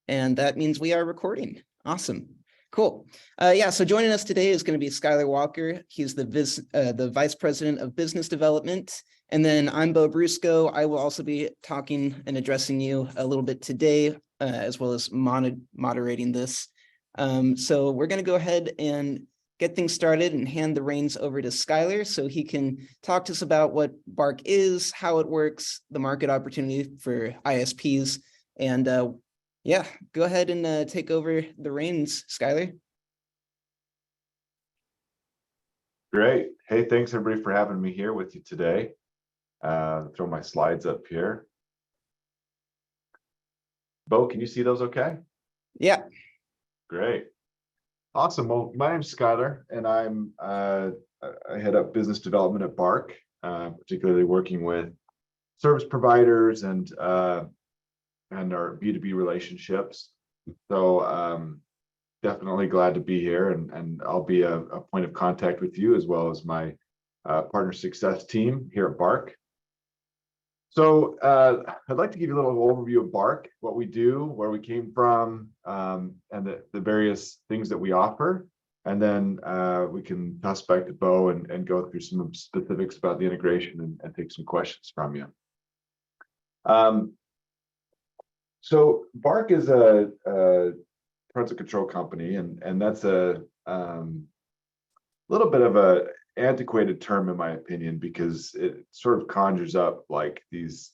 And that means we are recording. Awesome. Cool. Yeah, so joining us today is going to be Skylar Walker. He's the Vice President of Business Development. And then I'm Bo Brusco. I will also be talking and addressing you a little bit today, as well as moderating this. So we're going to go ahead and get things started and hand the reins over to Skylar so he can talk to us about what BARC is, how it works, the market opportunity for ISPs, and yeah, go ahead and take over the reins, Skylar. Great. Hey, thanks everybody for having me here with you today. Throw my slides up here. Bo, can you see those okay? Yeah. Great. Awesome. Well, my name's Skylar, and I head up business development at BARC, particularly working with service providers and our B2B relationships. So definitely glad to be here, and I'll be a point of contact with you as well as my partner success team here at BARC. So I'd like to give you a little overview of BARC, what we do, where we came from, and the various things that we offer. And then we can toss back to Bo and go through some specifics about the integration and take some questions from you. So BARC is a parental control company, and that's a little bit of a antiquated term in my opinion, because it sort of conjures up like these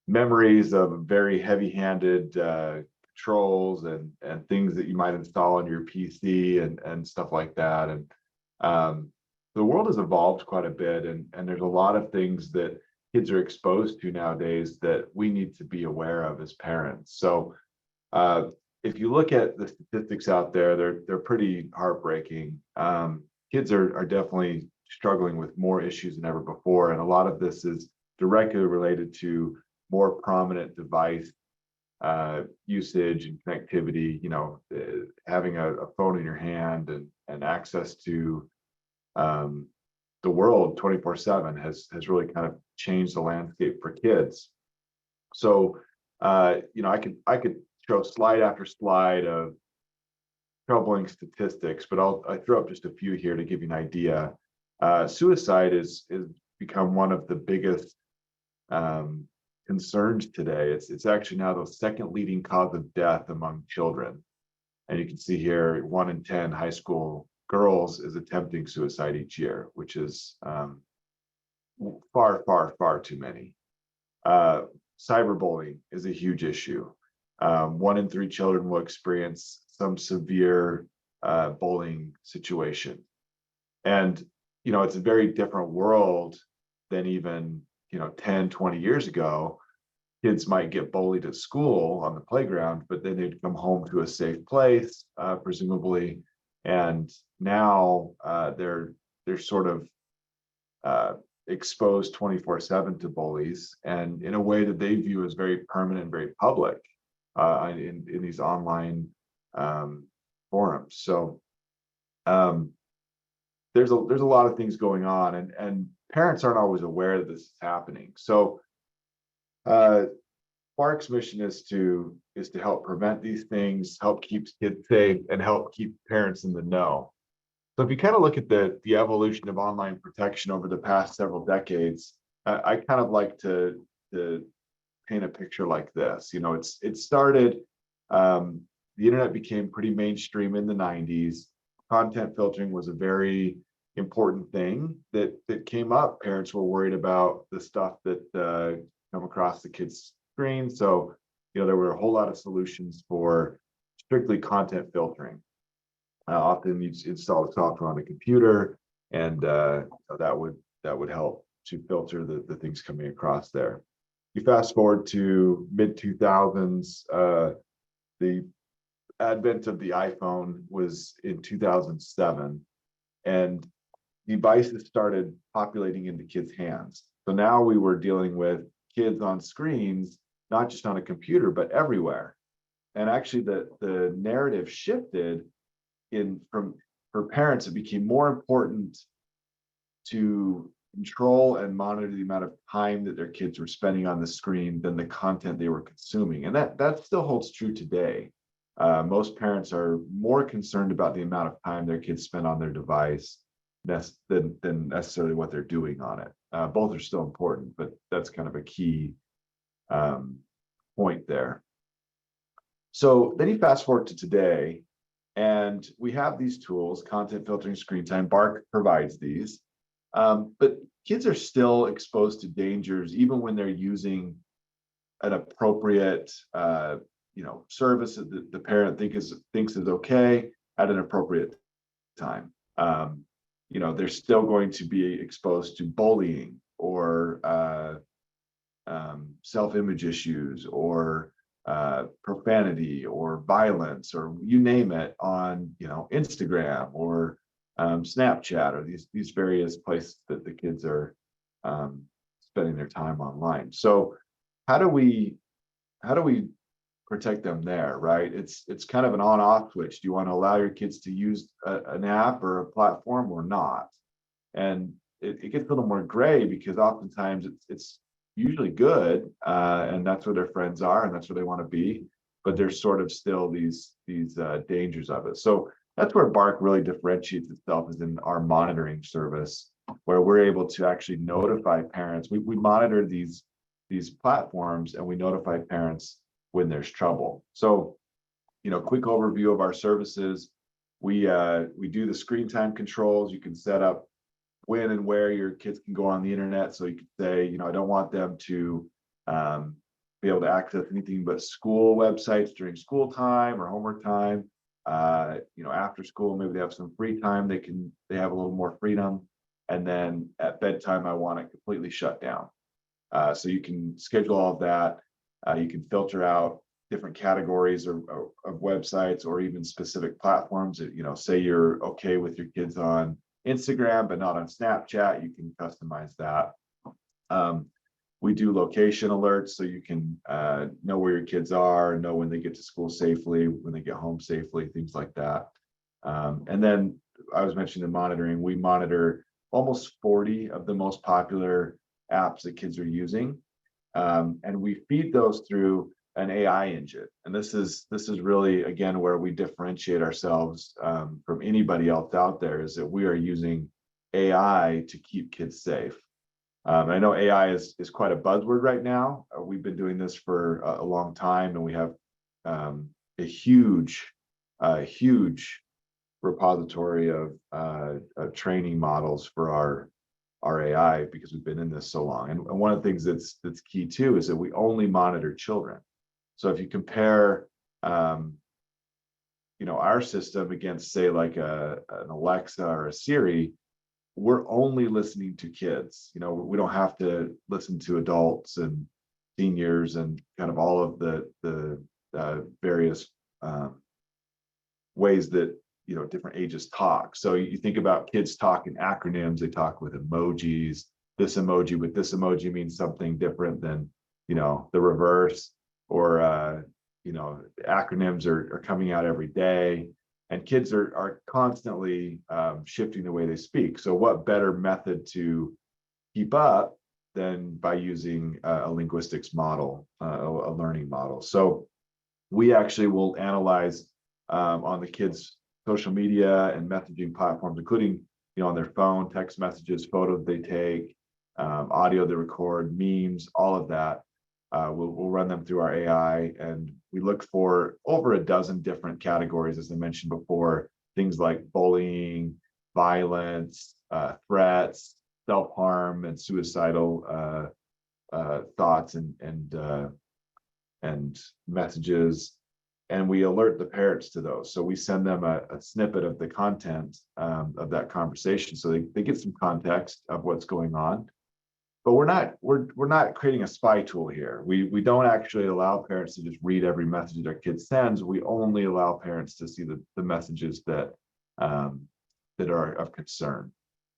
memories of very heavy-handed controls and things that you might install on your PC and stuff like that. And the world has evolved quite a bit, and there's a lot of things that kids are exposed to nowadays that we need to be aware of as parents. So if you look at the statistics out there, they're pretty heartbreaking. Kids are definitely struggling with more issues than ever before, and a lot of this is directly related to more prominent device usage and connectivity. You know, having a phone in your hand and access to the world 24/7 has really kind of changed the landscape for kids. So you know, I could show slide after slide of troubling statistics, but I throw up just a few here to give you an idea. Suicide is become one of the biggest concerns today. It's actually now the second leading cause of death among children. And you can see here, 1 in 10 high school girls is attempting suicide each year, which is far too many. Cyberbullying is a huge issue. 1 in 3 children will experience some severe bullying situation. And, you know, it's a very different world than even, you know, 10, 20 years ago. Kids might get bullied at school on the playground, but then they'd come home to a safe place, presumably. And now they're sort of exposed 24/7 to bullies, and in a way that they view as very permanent, very public in these online forums. So there's a lot of things going on, and parents aren't always aware that this is happening. So BARC's mission is to help prevent these things, help keep kids safe, and help keep parents in the know. So if you kind of look at the evolution of online protection over the past several decades, I kind of like to paint a picture like this. You know, it started, the internet became pretty mainstream in the 90s. Content filtering was a very important thing that came up. Parents were worried about the stuff that come across the kids' screen. So, you know, there were a whole lot of solutions for strictly content filtering. Often you'd install the software on a computer, and that would help to filter the things coming across there. You fast forward to mid 2000s, the advent of the iPhone was in 2007, and devices started populating into kids' hands. So now we were dealing with kids on screens, not just on a computer, but everywhere. And actually the narrative shifted for parents. It became more important to control and monitor the amount of time that their kids were spending on the screen than the content they were consuming. And that still holds true today. Most parents are more concerned about the amount of time their kids spend on their device than necessarily what they're doing on it. Both are still important, but that's kind of a key point there. So then you fast forward to today, and we have these tools, content filtering, screen time. Bark provides these, but kids are still exposed to dangers even when they're using an appropriate, service that the parent thinks is okay at an appropriate time. They're still going to be exposed to bullying or self-image issues or profanity or violence or you name it on Instagram or Snapchat or these various places that the kids are spending their time online. So how do we protect them there, right? It's kind of an on-off switch. Do you want to allow your kids to use an app or a platform or not? And it gets a little more gray because oftentimes it's usually good, and that's where their friends are, and that's where they want to be. But there's sort of still these dangers of it. So that's where Bark really differentiates itself, is in our monitoring service, where we're able to actually notify parents. We monitor these platforms and we notify parents when there's trouble. So, quick overview of our services. We do the screen time controls. You can set up when and where your kids can go on the internet. So you can say, I don't want them to be able to access anything but school websites during school time or homework time. After school, maybe they have some free time. They have a little more freedom. And then at bedtime, I want it completely shut down. So you can schedule all of that. You can filter out different categories of websites or even specific platforms. Say you're okay with your kids on Instagram, but not on Snapchat, you can customize that. We do location alerts, so you can know where your kids are, know when they get to school safely, when they get home safely, things like that. And then I was mentioning the monitoring. We monitor almost 40 of the most popular apps that kids are using. And we feed those through an AI engine. And this is really, again, where we differentiate ourselves from anybody else out there, is that we are using AI to keep kids safe. I know AI is quite a buzzword right now. We've been doing this for a long time, and we have a huge repository of training models for our AI, because we've been in this so long. And one of the things that's key too is that we only monitor children. So if you compare our system against, say, like an Alexa or a Siri, we're only listening to kids. We don't have to listen to adults and seniors and kind of all of the various ways that different ages talk. So you think about kids talk in acronyms. They talk with emojis. This emoji with this emoji means something different than the reverse, or acronyms are coming out every day, and kids are constantly shifting the way they speak. So what better method to keep up than by using a linguistics model, a learning model? So we actually will analyze on the kids' social media and messaging platforms, including on their phone, text messages, photos they take, audio they record, memes, all of that. We'll run them through our AI, and we look for over a dozen different categories, as I mentioned before, things like bullying, violence, threats, self-harm, and suicidal thoughts and messages. And we alert the parents to those. So we send them a snippet of the content of that conversation, so they get some context of what's going on. But we're not creating a spy tool here. We don't actually allow parents to just read every message their kid sends. We only allow parents to see the messages that are of concern.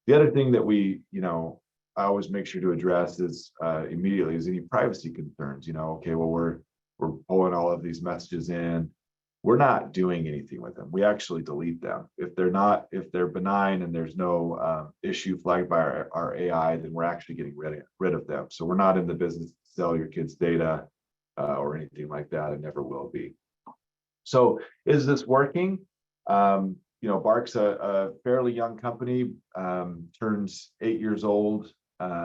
The other thing that I always make sure to address is immediately is any privacy concerns. Okay, well, we're pulling all of these messages in. we're not doing anything with them. We actually delete them. If they're benign and there's no issue flagged by our AI, then we're actually getting rid of them. So we're not in the business to sell your kids' data or anything like that, and never will be. So is this working? Bark's a fairly young company, turns 8 years old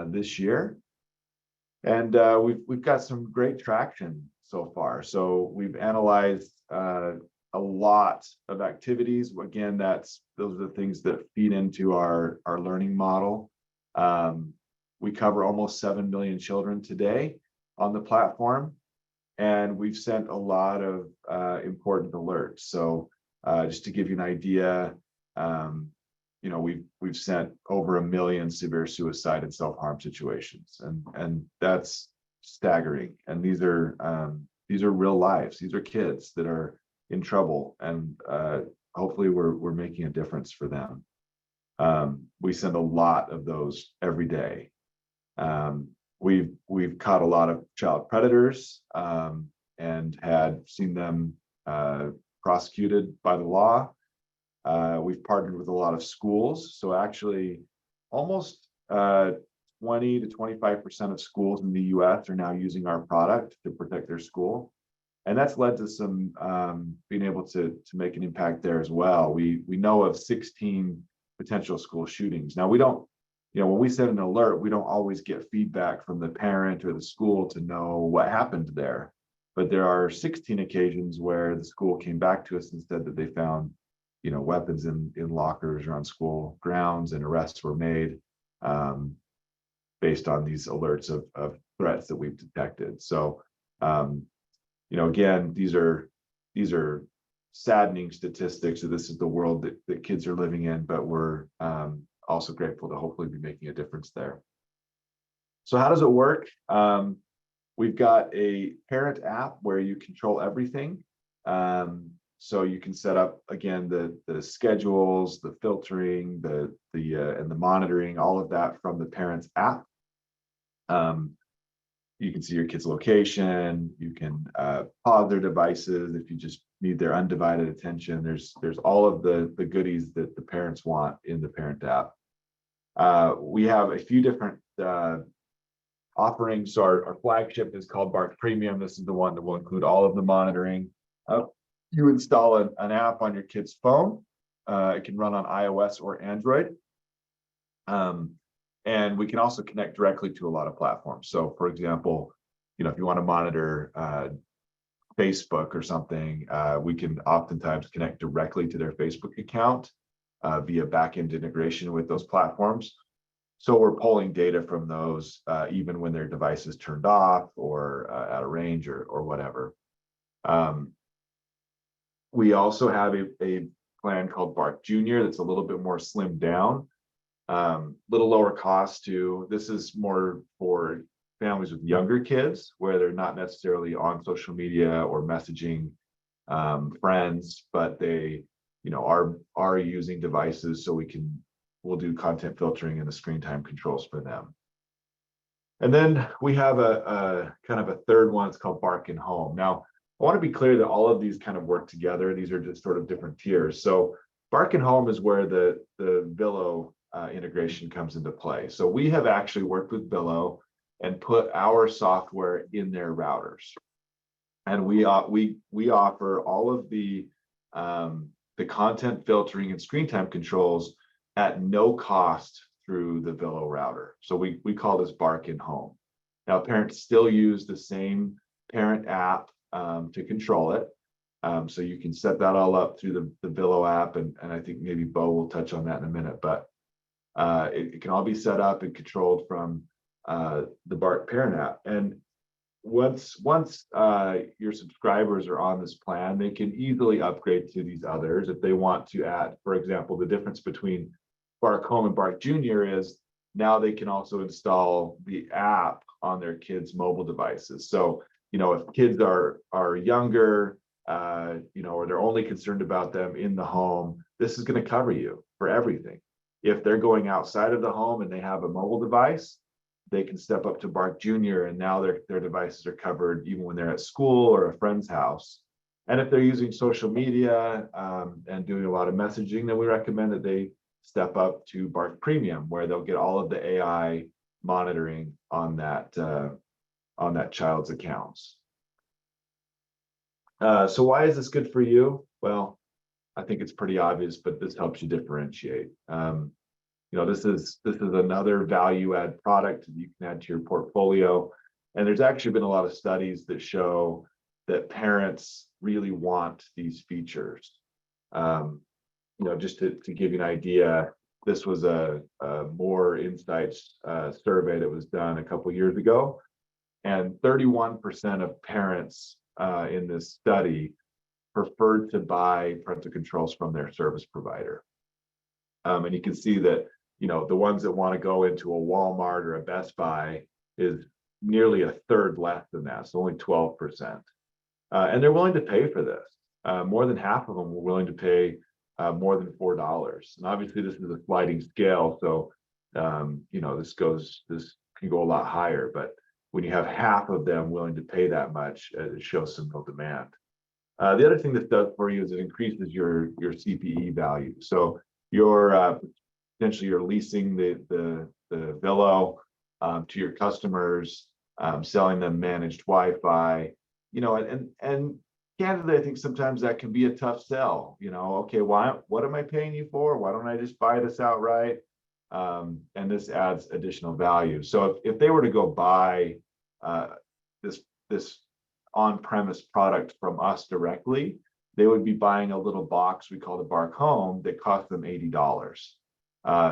this year. And we've got some great traction so far. So we've analyzed a lot of activities. Again, those are the things that feed into our learning model. We cover almost 7 million children today on the platform, and we've sent a lot of important alerts. So just to give you an idea, we've sent over 1 million severe suicide and self-harm situations, and that's staggering. And these are real lives. These are kids that are in trouble, and hopefully we're making a difference for them. We send a lot of those every day. We've caught a lot of child predators and had seen them prosecuted by the law. We've partnered with a lot of schools. So actually almost 20 to 25% of schools in the US are now using our product to protect their school. And that's led to some being able to make an impact there as well. We know of 16 potential school shootings. Now we don't, when we send an alert, we don't always get feedback from the parent or the school to know what happened there. But there are 16 occasions where the school came back to us and said that they found weapons in lockers or on school grounds, and arrests were made based on these alerts of threats that we've detected. So, again, these are saddening statistics. So this is the world that kids are living in, but we're also grateful to hopefully be making a difference there. So how does it work? We've got a parent app where you control everything. So you can set up, again, the schedules, the filtering, and the monitoring, all of that from the parent's app. You can see your kid's location. You can pause their devices if you just need their undivided attention. There's all of the goodies that the parents want in the parent app. We have a few different offerings. So our flagship is called Bark Premium. This is the one that will include all of the monitoring. You install an app on your kid's phone. It can run on iOS or Android. And we can also connect directly to a lot of platforms. So for example, if you want to monitor Facebook or something, we can oftentimes connect directly to their Facebook account via backend integration with those platforms. So we're pulling data from those even when their device is turned off or out of range or whatever. We also have a plan called Bark Junior that's a little bit more slimmed down, little lower cost too. This is more for families with younger kids where they're not necessarily on social media or messaging friends, but they are using devices, so we'll do content filtering and the screen time controls for them. And then we have a kind of a third one. It's called Bark in Home. Now, I want to be clear that all of these kind of work together. These are just sort of different tiers. So Bark in Home is where the Vilo integration comes into play. So we have actually worked with Vilo and put our software in their routers, and we offer all of the content filtering and screen time controls at no cost through the Vilo router. So we call this Bark in Home. Now parents still use the same parent app to control it. So you can set that all up through the Vilo app, and I think maybe Bo will touch on that in a minute, but it can all be set up and controlled from the Bark parent app. And once your subscribers are on this plan, they can easily upgrade to these others if they want to add. For example, the difference between Bark Home and Bark Junior is now they can also install the app on their kids' mobile devices. So, if kids are younger, or they're only concerned about them in the home, this is going to cover you for everything. If they're going outside of the home and they have a mobile device, they can step up to Bark Junior, and now their devices are covered even when they're at school or a friend's house. And if they're using social media and doing a lot of messaging, then we recommend that they step up to Bark Premium, where they'll get all of the AI monitoring on that child's accounts. So why is this good for you? Well, I think it's pretty obvious, but this helps you differentiate. This is another value add product that you can add to your portfolio. And there's actually been a lot of studies that show that parents really want these features. Just to give you an idea, this was a More Insights survey that was done a couple years ago, and 31% of parents in this study preferred to buy parental controls from their service provider. And you can see that, the ones that want to go into a Walmart or a Best Buy is nearly a third less than that, so only 12%. And they're willing to pay for this. More than half of them were willing to pay more than $4. And obviously this is a sliding scale, so this can go a lot higher, but when you have half of them willing to pay that much, it shows some real demand. The other thing this does for you is it increases your CPE value. So potentially you're leasing the Vilo to your customers, selling them managed Wi-Fi, and candidly, I think sometimes that can be a tough sell. Okay, what am I paying you for? Why don't I just buy this outright? And this adds additional value. So if they were to go buy this on-premise product from us directly, they would be buying a little box we call the Bark Home that cost them $80.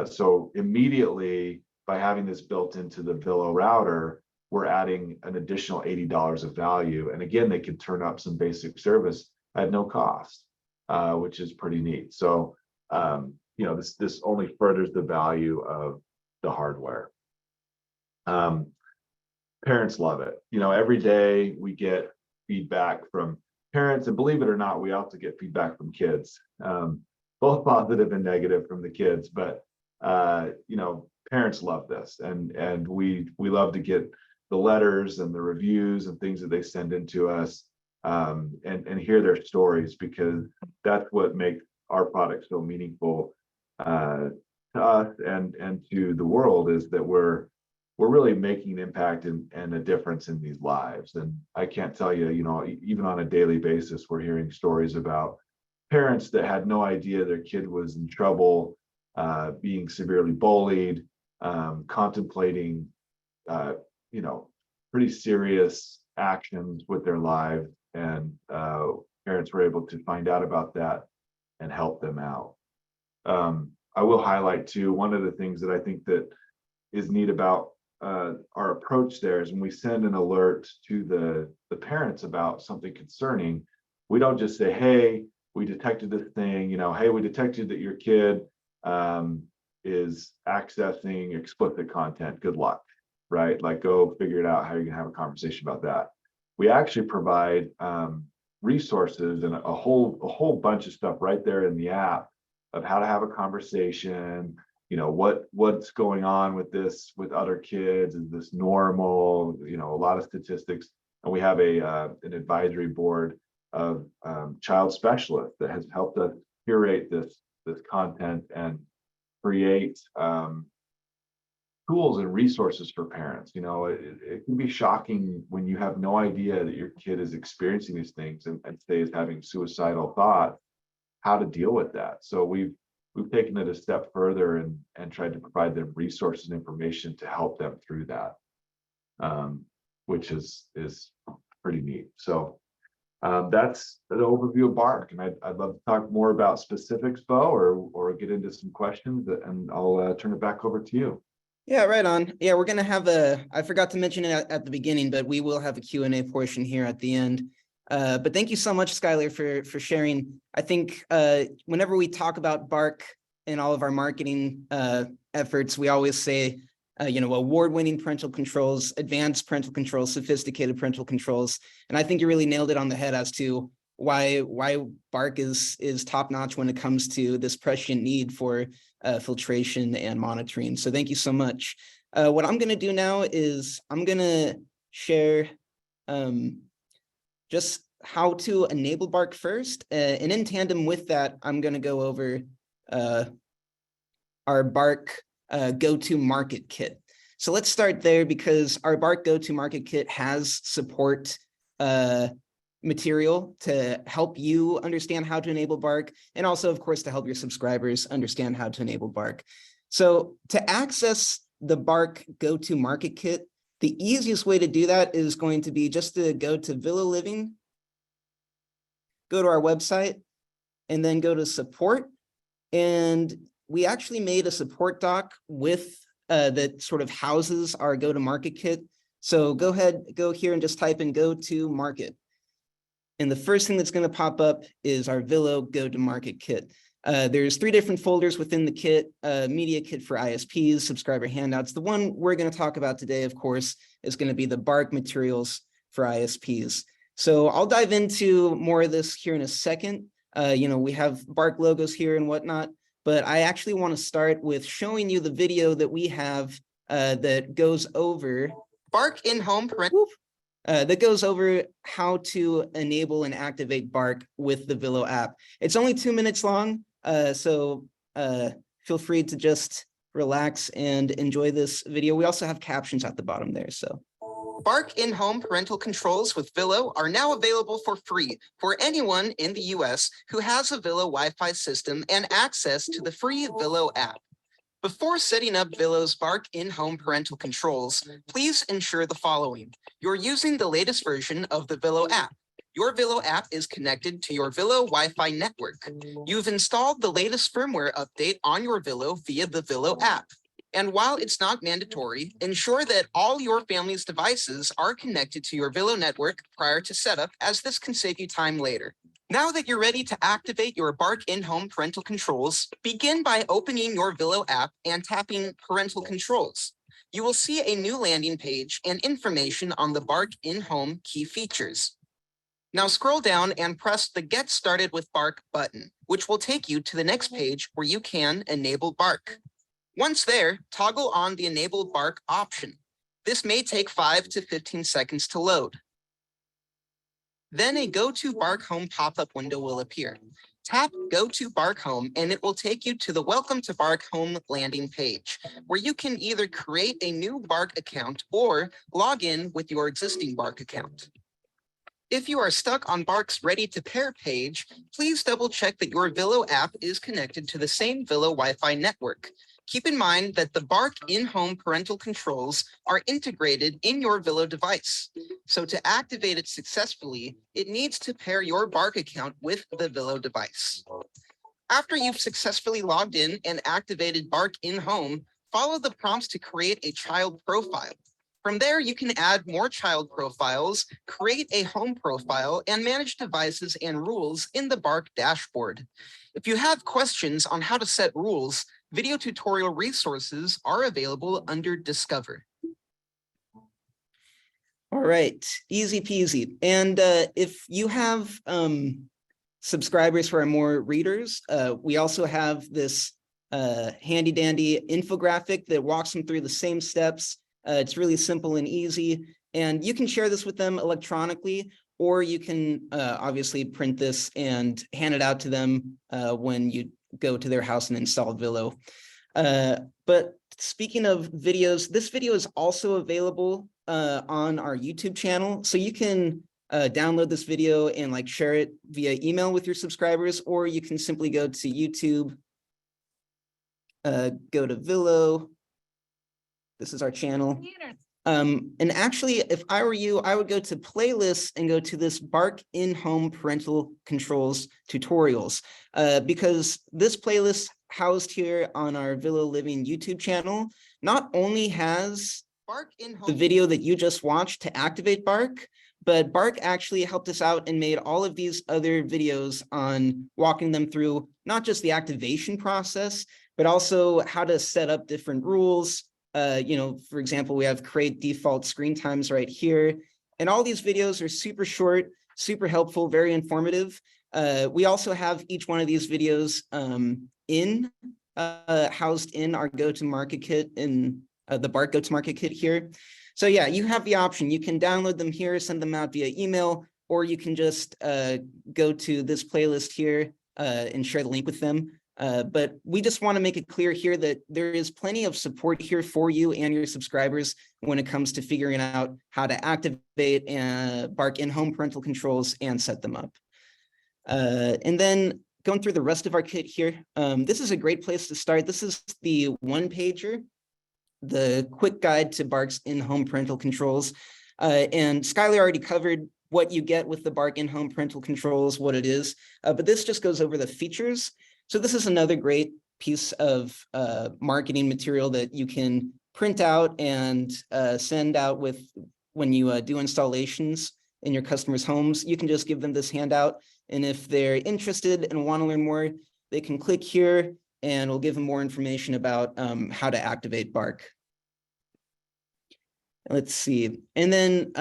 So immediately, by having this built into the Vilo router, we're adding an additional $80 of value. And again, they can turn up some basic service at no cost, which is pretty neat. So, this only furthers the value of the hardware. Parents love it. Every day we get feedback from parents, and believe it or not, we also get feedback from kids, both positive and negative from the kids. But parents love this, and we love to get the letters and the reviews and things that they send into us, and hear their stories, because that's what makes our product so meaningful to us and to the world, is that we're really making an impact and a difference in these lives. And I can't tell you, even on a daily basis, we're hearing stories about parents that had no idea their kid was in trouble, being severely bullied, contemplating, pretty serious actions with their lives, and parents were able to find out about that and help them out. I will highlight too, one of the things that I think that is neat about our approach there is when we send an alert to the parents about something concerning, we don't just say, hey, we detected this thing, hey, we detected that your kid is accessing explicit content, good luck, right? Like, go figure it out how you're gonna have a conversation about that. We actually provide resources and a whole bunch of stuff right there in the app of how to have a conversation, what's going on with this with other kids, is this normal, a lot of statistics. And we have an advisory board of child specialists that has helped us curate this content and create tools and resources for parents. It can be shocking when you have no idea that your kid is experiencing these things and say is having suicidal thoughts, how to deal with that. So we've taken it a step further and tried to provide them resources and information to help them through that, which is pretty neat. So that's an overview of Bark, and I'd love to talk more about specifics, Bo, or get into some questions, and I'll turn it back over to you. Yeah, right on. Yeah, we're gonna have I forgot to mention it at the beginning, but we will have a Q&A portion here at the end. But thank you so much, Skylar, for sharing. I think whenever we talk about Bark in all of our marketing efforts, we always say, award-winning parental controls, advanced parental controls, sophisticated parental controls. And I think you really nailed it on the head as to why Bark is top-notch when it comes to this prescient need for filtration and monitoring. So thank you so much. What I'm going to do now is I'm going to share just how to enable Bark first. And in tandem with that, I'm going to go over our Bark go-to-market kit. So let's start there because our Bark go-to-market kit has support material to help you understand how to enable Bark, and also, of course, to help your subscribers understand how to enable Bark. So to access the Bark go-to-market kit, the easiest way to do that is going to be just to go to Vilo Living, go to our website, and then go to support. And we actually made a support doc with that sort of houses our go-to-market kit. So go ahead, go here and just type in go-to-market. And the first thing that's going to pop up is our Vilo go-to-market kit. There's 3 different folders within the kit: media kit for ISPs, subscriber handouts. The one we're going to talk about today, of course, is going to be the Bark materials for ISPs. So I'll dive into more of this here in a second. We have Bark logos here and whatnot, but I actually want to start with showing you the video that we have that goes over Bark in-home parental. That goes over how to enable and activate Bark with the Vilo app. It's only 2 minutes long, so feel free to just relax and enjoy this video. We also have captions at the bottom there. So, Bark in-home parental controls with Vilo are now available for free for anyone in the US who has a Vilo Wi-Fi system and access to the free Vilo app. Before setting up Vilo's Bark in-home parental controls, please ensure the following. You're using the latest version of the Vilo app. Your Vilo app is connected to your Vilo Wi-Fi network. You've installed the latest firmware update on your Vilo via the Vilo app. And while it's not mandatory, ensure that all your family's devices are connected to your Vilo network prior to setup, as this can save you time later. Now that you're ready to activate your Bark in-home parental controls, begin by opening your Vilo app and tapping Parental Controls. You will see a new landing page and information on the Bark in-home key features. Now scroll down and press the Get Started with Bark button, which will take you to the next page where you can enable Bark. Once there, toggle on the Enable Bark option. This may take 5 to 15 seconds to load. Then a Go to Bark Home pop-up window will appear. Tap Go to Bark Home and it will take you to the Welcome to Bark Home landing page, where you can either create a new Bark account or log in with your existing Bark account. If you are stuck on Bark's Ready to Pair page, please double check that your Vilo app is connected to the same Vilo Wi-Fi network. Keep in mind that the Bark in-home parental controls are integrated in your Vilo device. So to activate it successfully, it needs to pair your Bark account with the Vilo device. After you've successfully logged in and activated Bark in-home, follow the prompts to create a child profile. From there, you can add more child profiles, create a home profile, and manage devices and rules in the Bark dashboard. If you have questions on how to set rules, video tutorial resources are available under Discover. All right, easy peasy. And if you have subscribers who are more readers, we also have this handy dandy infographic that walks them through the same steps. It's really simple and easy, and you can share this with them electronically, or you can obviously print this and hand it out to them when you go to their house and install Vilo. But speaking of videos, this video is also available on our YouTube channel, so you can download this video and share it via email with your subscribers, or you can simply go to YouTube, go to Vilo. This is our channel. And actually, if I were you, I would go to playlists and go to this Bark in-home parental controls tutorials, because this playlist housed here on our Vilo Living YouTube channel not only has Bark in-home, the video that you just watched to activate Bark, but Bark actually helped us out and made all of these other videos on walking them through not just the activation process, but also how to set up different rules. For example, we have create default screen times right here. And all these videos are super short, super helpful, very informative. We also have each one of these videos housed in our go-to-market kit, in the Bark go-to-market kit here. So yeah, you have the option. You can download them here, send them out via email, or you can just go to this playlist here and share the link with them. But we just want to make it clear here that there is plenty of support here for you and your subscribers when it comes to figuring out how to activate Bark in-home parental controls and set them up. And then going through the rest of our kit here, this is a great place to start. This is the one-pager, the quick guide to Bark's in-home parental controls. And Skylar already covered what you get with the Bark in-home parental controls, what it is, but this just goes over the features. So this is another great piece of marketing material that you can print out and send out with when you do installations in your customers' homes. You can just give them this handout, and if they're interested and want to learn more, they can click here and we'll give them more information about how to activate Bark. Let's see. And then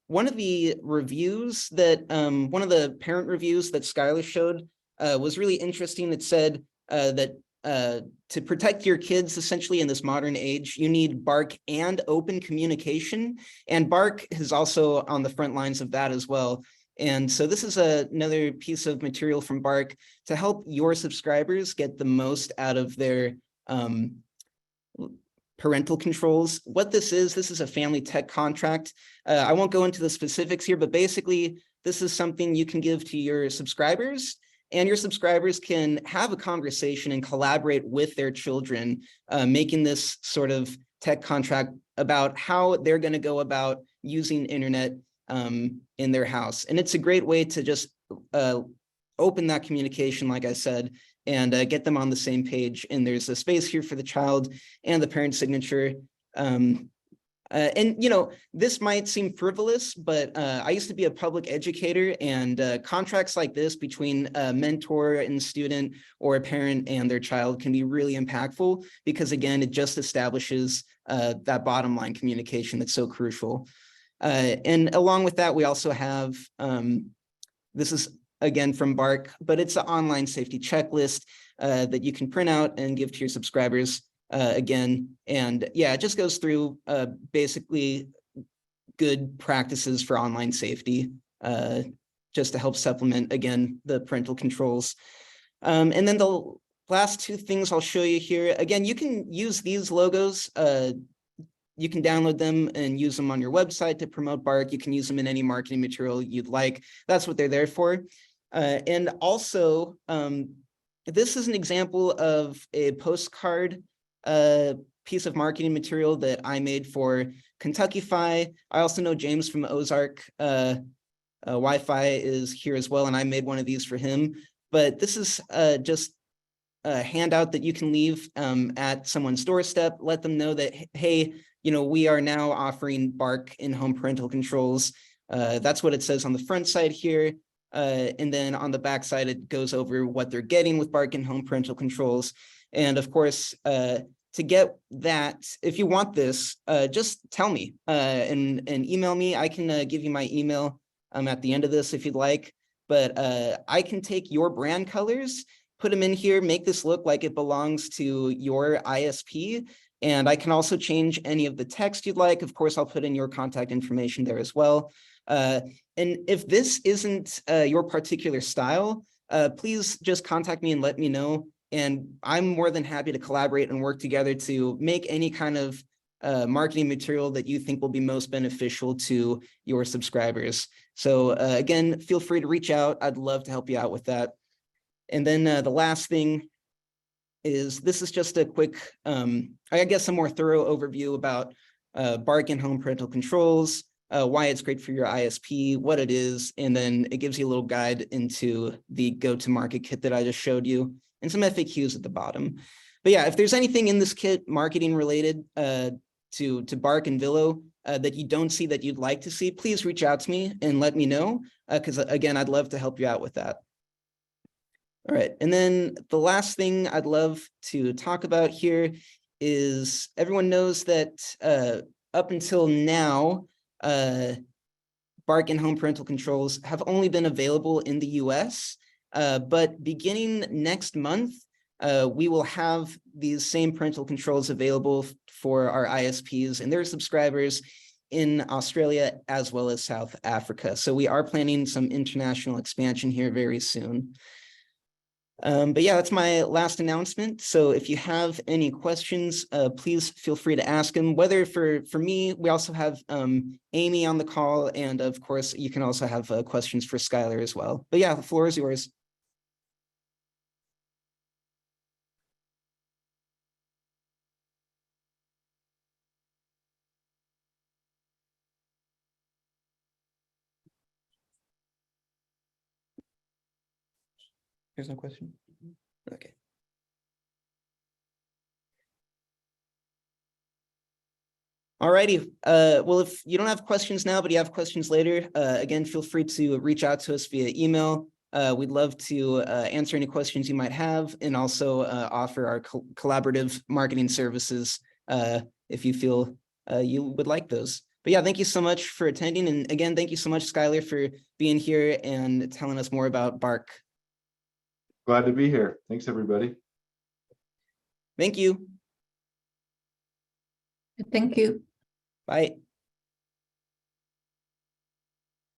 one of the reviews that, one of the parent reviews that Skylar showed was really interesting. It said that to protect your kids essentially in this modern age, you need Bark and open communication. And Bark is also on the front lines of that as well. And so this is another piece of material from Bark to help your subscribers get the most out of their parental controls. What this is a family tech contract. I won't go into the specifics here, but basically this is something you can give to your subscribers, and your subscribers can have a conversation and collaborate with their children, making this sort of tech contract about how they're going to go about using internet in their house. And it's a great way to just open that communication, like I said, and get them on the same page. And there's a space here for the child and the parent signature. And, you know, this might seem frivolous, but I used to be a public educator, and contracts like this between a mentor and student or a parent and their child can be really impactful because, again, it just establishes that bottom line communication that's so crucial. And along with that, we also have, this is again from Bark, but it's an online safety checklist that you can print out and give to your subscribers again. And yeah, it just goes through basically good practices for online safety, just to help supplement, again, the parental controls. And then the last two things I'll show you here, again, you can use these logos. You can download them and use them on your website to promote Bark. You can use them in any marketing material you'd like. That's what they're there for. And also, this is an example of a postcard piece of marketing material that I made for Kentucky-Fi. I also know James from Ozark Wi-Fi is here as well, and I made one of these for him. But this is just a handout that you can leave at someone's doorstep. Let them know that, hey, you know, we are now offering Bark in-home parental controls. That's what it says on the front side here. And then on the back side, it goes over what they're getting with Bark in-home parental controls. And of course, to get that, if you want this, just tell me and email me. I can give you my email at the end of this if you'd like. But I can take your brand colors, put them in here, make this look like it belongs to your ISP. And I can also change any of the text you'd like. Of course, I'll put in your contact information there as well. And if this isn't your particular style, please just contact me and let me know. And I'm more than happy to collaborate and work together to make any kind of marketing material that you think will be most beneficial to your subscribers. So again, feel free to reach out. I'd love to help you out with that. And then the last thing is, this is just a quick, I guess, a more thorough overview about Bark in-home parental controls, why it's great for your ISP, what it is, and then it gives you a little guide into the go-to-market kit that I just showed you, and some FAQs at the bottom. But yeah, if there's anything in this kit marketing related to Bark and Vilo that you don't see that you'd like to see, please reach out to me and let me know, because again, I'd love to help you out with that. All right, and then the last thing I'd love to talk about here is, everyone knows that up until now, Bark in-home parental controls have only been available in the US, but beginning next month, we will have these same parental controls available for our ISPs and their subscribers in Australia as well as South Africa. So we are planning some international expansion here very soon. But yeah, that's my last announcement. So if you have any questions, please feel free to ask them. Whether for me, we also have Amy on the call, and of course, you can also have questions for Skylar as well. But yeah, the floor is yours. There's no question. Okay. Alrighty. Well, if you don't have questions now, but you have questions later, again, feel free to reach out to us via email. We'd love to answer any questions you might have, and also offer our collaborative marketing services if you feel you would like those. But yeah, thank you so much for attending. And again, thank you so much, Skylar, for being here and telling us more about Bark. Glad to be here. Thanks, everybody. Thank you. Thank you. Bye.